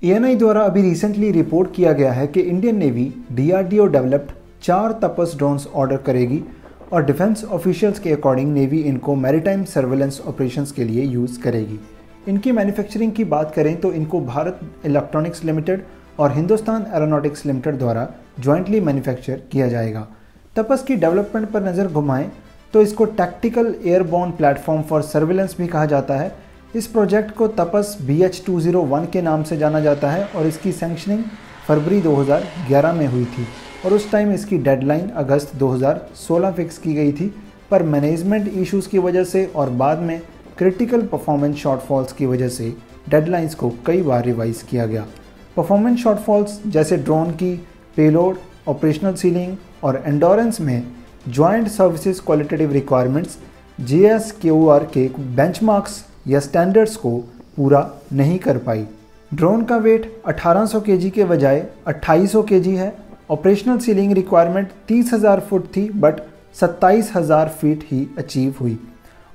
ANI द्वारा अभी recently report किया गया है कि Indian navy DRDO developed 4 Tapas drones order करेगी और डिफेंस ऑफिशियल्स के अकॉर्डिंग नेवी इनको मैरीटाइम सर्वेलेंस ऑपरेशंस के लिए यूज़ करेगी। इनकी मैन्युफैक्चरिंग की बात करें तो इनको भारत इलेक्ट्रॉनिक्स लिमिटेड और हिंदुस्तान एरोनॉटिक्स लिमिटेड द्वारा जॉइंटली मैन्युफैक्चर किया जाएगा। तपस की डेवलपमेंट पर नज़र घुमाएं तो इसको tactical airborne platform for surveillance भी कहा जाता है। इस प्रोजेक्ट को तपस BH-201 के नाम से जाना जाता है और इसकी सैंक्शनिंग फरवरी 2011 में हुई थी और उस टाइम इसकी डेडलाइन अगस्त 2016 फिक्स की गई थी, पर मैनेजमेंट इश्यूज़ की वजह से और बाद में क्रिटिकल परफॉर्मेंस शॉर्टफॉल्स की वजह से डेडलाइंस को कई बार रिवाइज किया गया। परफॉर्मेंस शॉर्टफॉल्स जैसे ड्रोन की पेलोड, ऑपरेशनल सीलिंग और एंडोरेंस में joint services qualitative requirements JSKOR के बेंचमार्क्स या स्टैंडर्ड्स को पूरा नहीं कर पाई। ड्रोन का वेट 1800 kg के बजाय 2800 kg है। ऑपरेशनल सीलिंग रिक्वायरमेंट 30,000 फुट थी बट 27,000 फीट ही अचीव हुई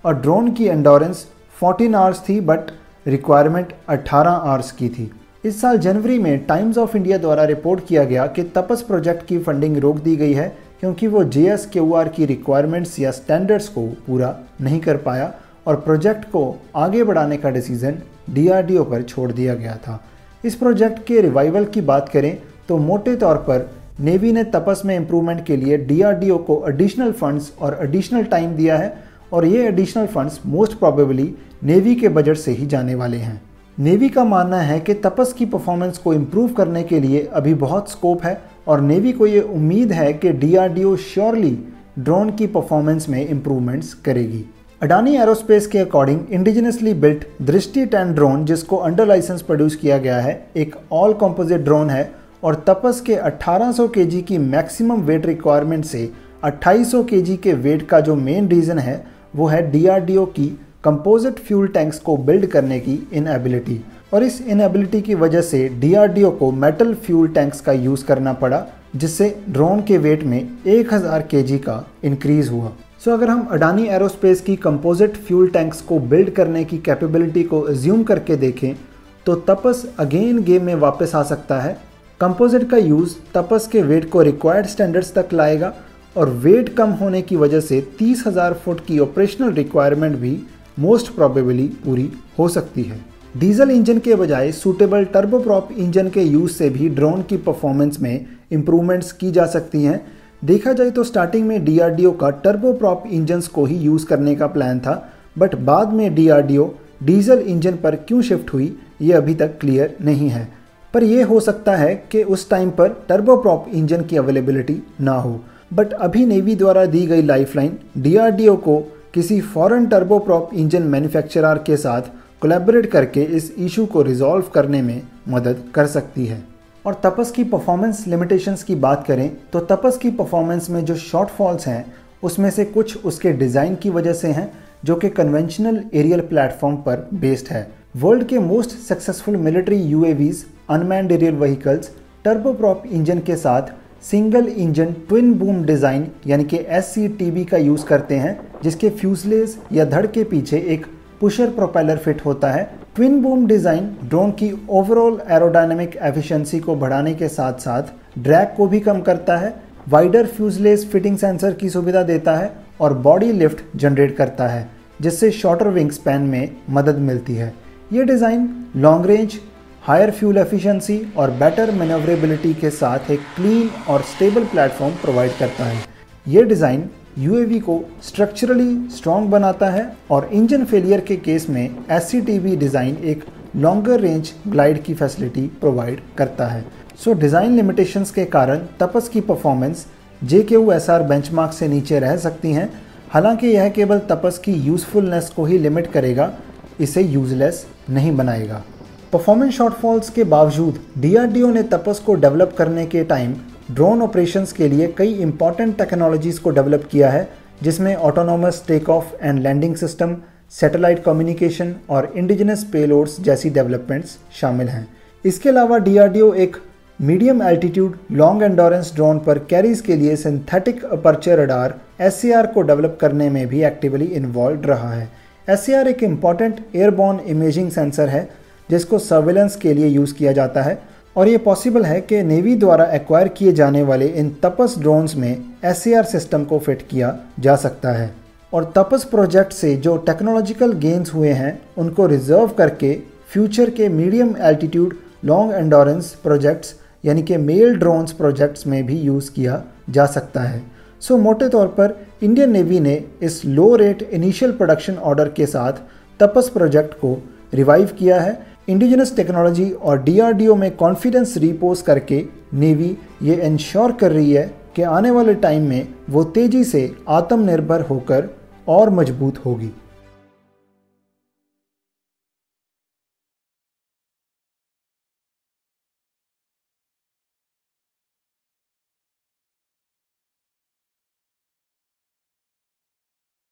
और ड्रोन की एंडोरेंस 14 आवर्स थी बट रिक्वायरमेंट 18 आवर्स की थी। इस साल जनवरी में टाइम्स ऑफ इंडिया द्वारा रिपोर्ट किया गया कि तपस प्रोजेक्ट की फंडिंग रोक दी गई है क्योंकि वो JSKOR की रिक्वायरमेंट्स या स्टैंडर्ड्स को पूरा नहीं कर पाया और प्रोजेक्ट को आगे बढ़ाने का डिसीजन DRDO पर छोड़ दिया गया था। इस प्रोजेक्ट के रिवाइवल की बात करें तो मोटे तौर पर नेवी ने तपस में इम्प्रूवमेंट के लिए DRDO को एडिशनल फंड्स और एडिशनल टाइम दिया है और ये additional funds most probably navy के बजट से ही जाने वाले हैं। नेवी का मानना है कि तपस की परफॉर्मेंस को इम्प्रूव करने के लिए अभी बहुत स्कोप है और नेवी को ये उम्मीद है कि DRDO श्योरली ड्रोन की परफॉर्मेंस में इम्प्रूवमेंट्स करेगी। अडानी एरोस्पेस के अकॉर्डिंग इंडिजिनसली बिल्ट दृष्टि 10 ड्रोन, जिसको अंडर लाइसेंस प्रोड्यूस किया गया है, एक ऑल कंपोजिट ड्रोन है और तपस के 1800 kg की मैक्सिमम वेट रिक्वायरमेंट से 2800 kg के वेट का जो मेन रीज़न है वो है DRDO की कंपोजिट फ्यूल टैंक्स को बिल्ड करने की इनएबिलिटी और इस इनएबिलिटी की वजह से DRDO को मेटल फ्यूल टैंक्स का यूज़ करना पड़ा, जिससे ड्रोन के वेट में 1000 kg का इंक्रीज हुआ। सो अगर हम अडानी एरोस्पेस की कंपोजिट फ्यूल टैंक्स को बिल्ड करने की कैपेबिलिटी को अज्यूम करके देखें तो तपस अगेन गेम में वापस आ सकता है। कंपोजिट का यूज़ तपस के वेट को रिक्वायर्ड स्टैंडर्ड्स तक लाएगा और वेट कम होने की वजह से 30,000 फुट की ऑपरेशनल रिक्वायरमेंट भी मोस्ट प्रोबेबली पूरी हो सकती है। डीजल इंजन के बजाय सूटेबल टर्बोप्रॉप इंजन के यूज़ से भी ड्रोन की परफॉर्मेंस में इम्प्रूवमेंट्स की जा सकती हैं। देखा जाए तो स्टार्टिंग में DRDO का टर्बोप्रॉप इंजन्स को ही यूज़ करने का प्लान था, बट बाद में DRDO डीजल इंजन पर क्यों शिफ्ट हुई ये अभी तक क्लियर नहीं है, पर यह हो सकता है कि उस टाइम पर टर्बोप्रॉप इंजन की अवेलेबिलिटी ना हो। बट अभी नेवी द्वारा दी गई लाइफलाइन DRDO को किसी फॉरेन टर्बोप्रॉप इंजन मैन्युफैक्चरर के साथ कोलैबोरेट करके इस इशू को रिजॉल्व करने में मदद कर सकती है। और तपस की परफॉर्मेंस लिमिटेशंस की बात करें तो तपस की परफॉर्मेंस में जो शॉर्टफॉल्स हैं उसमें से कुछ उसके डिज़ाइन की वजह से हैं, जो कि कन्वेंशनल एरियल प्लेटफॉर्म पर बेस्ड है। वर्ल्ड के most successful military UAVs, unmanned aerial vehicles turboprop engine के साथ single engine twin boom design यानी कि SCTB का यूज़ करते हैं, जिसके फ्यूजलेज या धड़ के पीछे एक पुशर प्रोपेलर फिट होता है। ट्विन बूम डिज़ाइन ड्रोन की ओवरऑल एरोडायनेमिक एफिशिएंसी को बढ़ाने के साथ साथ ड्रैग को भी कम करता है, वाइडर फ्यूजलेज फिटिंग सेंसर की सुविधा देता है और बॉडी लिफ्ट जनरेट करता है, जिससे शॉर्टर विंग स्पैन में मदद मिलती है। ये design long range, higher fuel efficiency और बेटर मैन्योवरेबिलिटी के साथ एक क्लीन और स्टेबल प्लेटफॉर्म प्रोवाइड करता है। ये डिज़ाइन UAV को स्ट्रक्चरली स्ट्रॉन्ग बनाता है और इंजन फेलियर के केस में SCTB डिज़ाइन एक लॉन्गर रेंज ग्लाइड की फैसिलिटी प्रोवाइड करता है। सो डिज़ाइन लिमिटेशंस के कारण तपस की परफॉर्मेंस JKUSR बेंचमार्क से नीचे रह सकती हैं। हालांकि यह केवल तपस की यूज़फुलनेस को ही लिमिट करेगा, इसे यूजलेस नहीं बनाएगा। परफॉर्मेंस शॉर्टफॉल्स के बावजूद DRDO ने तपस को डेवलप करने के टाइम ड्रोन ऑपरेशंस के लिए कई इंपॉर्टेंट टेक्नोलॉजीज़ को डेवलप किया है, जिसमें autonomous take off and landing system, satellite communication और इंडिजिनस पेलोड्स जैसी डेवलपमेंट्स शामिल हैं। इसके अलावा DRDO एक medium altitude long endurance drone पर कैरीज के लिए सिंथेटिक अपर्चर रडार SAR को डेवलप करने में भी एक्टिवली इन्वॉल्व रहा है। SAR एक इम्पॉर्टेंट एयरबॉर्न इमेजिंग सेंसर है जिसको सर्विलेंस के लिए यूज़ किया जाता है। और ये पॉसिबल है कि नेवी द्वारा एक्वायर किए जाने वाले इन तपस ड्रोन्स में SAR सिस्टम को फिट किया जा सकता है। और तपस प्रोजेक्ट से जो टेक्नोलॉजिकल गेन्स हुए हैं उनको रिजर्व करके फ्यूचर के medium altitude long endurance projects यानी कि मेल ड्रोन्स प्रोजेक्ट्स में भी यूज़ किया जा सकता है। सो मोटे तौर पर इंडियन नेवी ने इस लो रेट इनिशियल प्रोडक्शन ऑर्डर के साथ तपस प्रोजेक्ट को रिवाइव किया है। इंडिजिनस टेक्नोलॉजी और DRDO में कॉन्फिडेंस रीपोज करके नेवी ये इंश्योर कर रही है कि आने वाले टाइम में वो तेज़ी से आत्मनिर्भर होकर और मजबूत होगी।